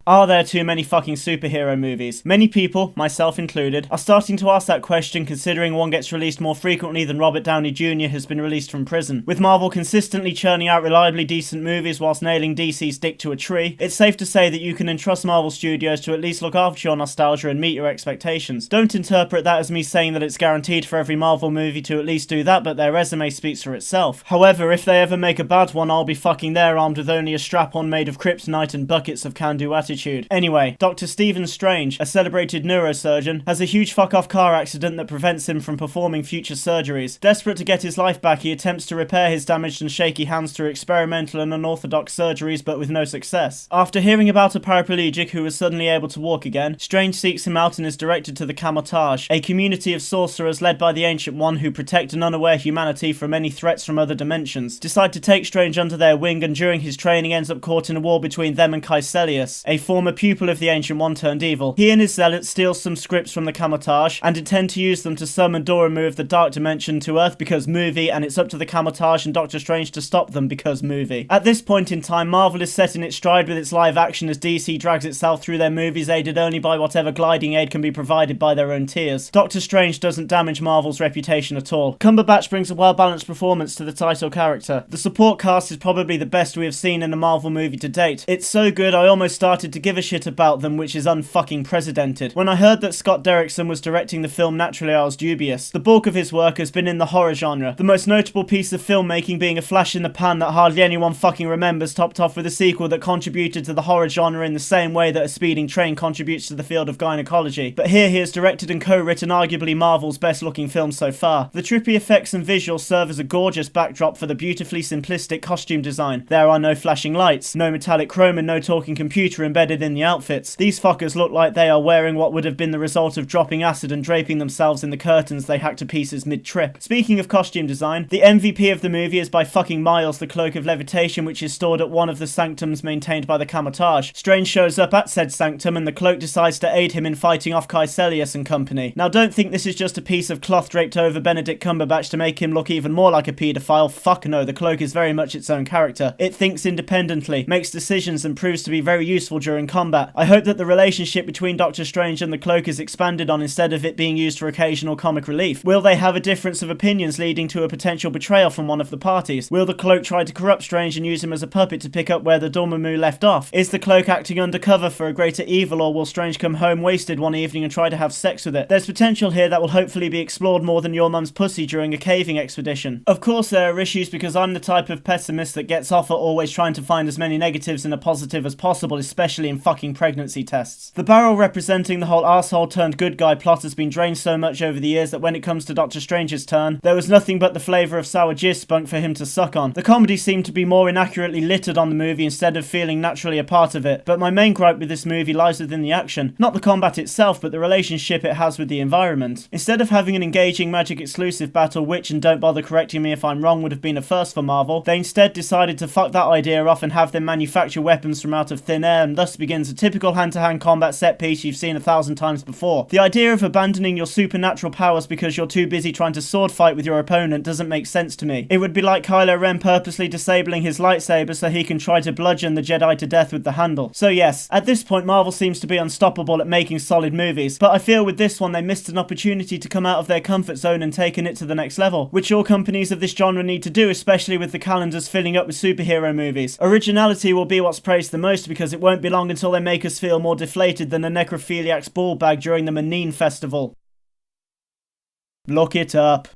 Are there too many fucking superhero movies? Many people, myself included, are starting to ask that question considering one gets released more frequently than Robert Downey Jr. has been released from prison. With Marvel consistently churning out reliably decent movies whilst nailing DC's dick to a tree, it's safe to say that you can entrust Marvel Studios to at least look after your nostalgia and meet your expectations. Don't interpret that as me saying that it's guaranteed for every Marvel movie to at least do that, but their resume speaks for itself. However, if they ever make a bad one, I'll be fucking there armed with only a strap-on made of kryptonite and buckets of can-do attitude. Anyway, Dr. Stephen Strange, a celebrated neurosurgeon, has a huge fuck-off car accident that prevents him from performing future surgeries. Desperate to get his life back, he attempts to repair his damaged and shaky hands through experimental and unorthodox surgeries, but with no success. After hearing about a paraplegic who was suddenly able to walk again, Strange seeks him out and is directed to the Camotage, a community of sorcerers led by the Ancient One who protect an unaware humanity from any threats from other dimensions. Decide to take Strange under their wing, and during his training ends up caught in a war between them and Caecilius, a former pupil of the Ancient One turned evil. He and his zealots steal some scripts from the Camotage and intend to use them to summon Dormammu of the Dark Dimension to Earth because movie, and it's up to the Camotage and Doctor Strange to stop them because movie. At this point in time, Marvel is set in its stride with its live action as DC drags itself through their movies aided only by whatever gliding aid can be provided by their own tears. Doctor Strange doesn't damage Marvel's reputation at all. Cumberbatch brings a well-balanced performance to the title character. The support cast is probably the best we have seen in a Marvel movie to date. It's so good I almost started to give a shit about them, which is unfucking precedented. When I heard that Scott Derrickson was directing the film, naturally I was dubious. The bulk of his work has been in the horror genre, the most notable piece of filmmaking being a flash in the pan that hardly anyone fucking remembers, topped off with a sequel that contributed to the horror genre in the same way that a speeding train contributes to the field of gynecology. But here he has directed and co-written arguably Marvel's best looking film so far. The trippy effects and visuals serve as a gorgeous backdrop for the beautifully simplistic costume design. There are no flashing lights, no metallic chrome and no talking computer embedded in the outfits. These fuckers look like they are wearing what would have been the result of dropping acid and draping themselves in the curtains they hacked to pieces mid-trip. Speaking of costume design, the MVP of the movie is by fucking miles the Cloak of Levitation, which is stored at one of the sanctums maintained by the Camotage. Strange shows up at said sanctum and the cloak decides to aid him in fighting off Caecilius and company. Now don't think this is just a piece of cloth draped over Benedict Cumberbatch to make him look even more like a paedophile. Fuck no, the cloak is very much its own character. It thinks independently, makes decisions and proves to be very useful during combat. I hope that the relationship between Doctor Strange and the cloak is expanded on instead of it being used for occasional comic relief. Will they have a difference of opinions leading to a potential betrayal from one of the parties? Will the cloak try to corrupt Strange and use him as a puppet to pick up where the Dormammu left off? Is the cloak acting undercover for a greater evil, or will Strange come home wasted one evening and try to have sex with it? There's potential here that will hopefully be explored more than your mum's pussy during a caving expedition. Of course there are issues because I'm the type of pessimist that gets off at always trying to find as many negatives in a positive as possible, especially in fucking pregnancy tests. The barrel representing the whole arsehole turned good guy plot has been drained so much over the years that when it comes to Doctor Strange's turn, there was nothing but the flavour of sour jizz spunk for him to suck on. The comedy seemed to be more inaccurately littered on the movie instead of feeling naturally a part of it, but my main gripe with this movie lies within the action. Not the combat itself, but the relationship it has with the environment. Instead of having an engaging magic exclusive battle, which, and don't bother correcting me if I'm wrong, would have been a first for Marvel, they instead decided to fuck that idea off and have them manufacture weapons from out of thin air, and thus begins a typical hand-to-hand combat set piece you've seen 1,000 times before. The idea of abandoning your supernatural powers because you're too busy trying to sword fight with your opponent doesn't make sense to me. It would be like Kylo Ren purposely disabling his lightsaber so he can try to bludgeon the Jedi to death with the handle. So yes, at this point Marvel seems to be unstoppable at making solid movies, but I feel with this one they missed an opportunity to come out of their comfort zone and taken it to the next level, which all companies of this genre need to do, especially with the calendars filling up with superhero movies. Originality will be what's praised the most because it won't be long until they make us feel more deflated than a necrophiliac's ball bag during the Manine festival. Look it up.